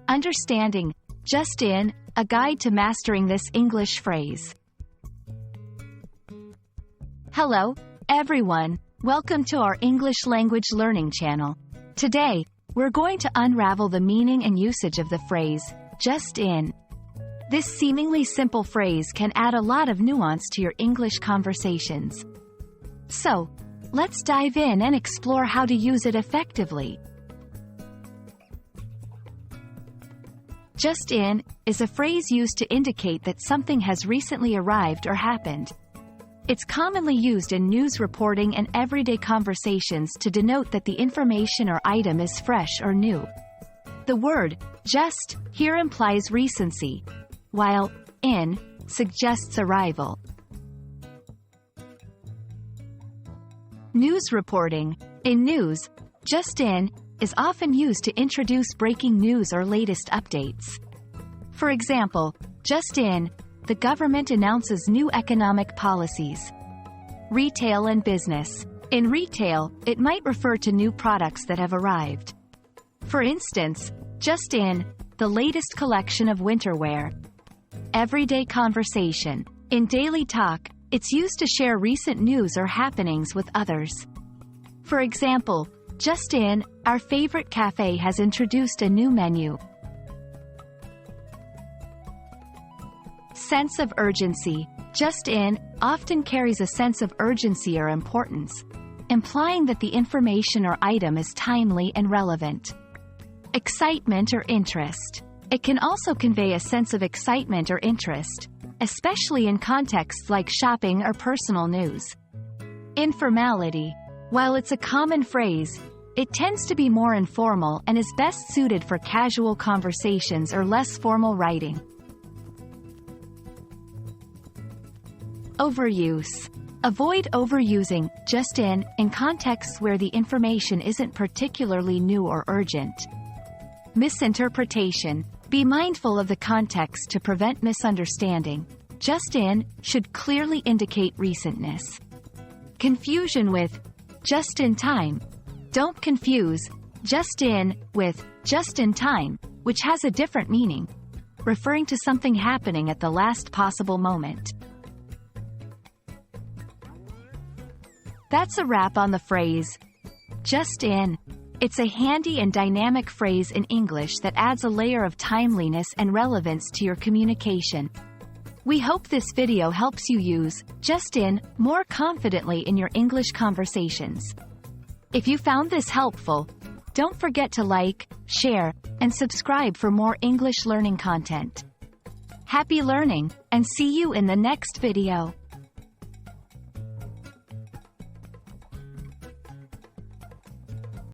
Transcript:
Understanding, just in, a guide to mastering this English phrase. Hello, everyone. Welcome to our English language learning channel. Today, we're going to unravel the meaning and usage of the phrase, just in. This seemingly simple phrase can add a lot of nuance to your English conversations. So, let's dive in and explore how to use it effectively. Just in is a phrase used to indicate that something has recently arrived or happened. It's commonly used in news reporting and everyday conversations to denote that the information or item is fresh or new. The word just here implies recency, while in suggests arrival. News reporting. In news, just in is often used to introduce breaking news or latest updates. For example, just in, the government announces new economic policies. Retail and business. In retail, it might refer to new products that have arrived. For instance, just in, the latest collection of winter wear. Everyday conversation. In daily talk, it's used to share recent news or happenings with others. For example, just in, our favorite cafe has introduced a new menu. Sense of urgency. Just in often carries a sense of urgency or importance, implying that the information or item is timely and relevant. Excitement or interest. It can also convey a sense of excitement or interest, especially in contexts like shopping or personal news. Informality. While it's a common phrase, it tends to be more informal and is best suited for casual conversations or less formal writing. Overuse. Avoid overusing just in contexts where the information isn't particularly new or urgent. Misinterpretation. Be mindful of the context to prevent misunderstanding. Just in should clearly indicate recentness. Confusion with just in time. Don't confuse just in with just in time, which has a different meaning, referring to something happening at the last possible moment. That's a wrap on the phrase, just in. It's a handy and dynamic phrase in English that adds a layer of timeliness and relevance to your communication. We hope this video helps you use just in more confidently in your English conversations. If you found this helpful, don't forget to like, share, and subscribe for more English learning content. Happy learning, and see you in the next video.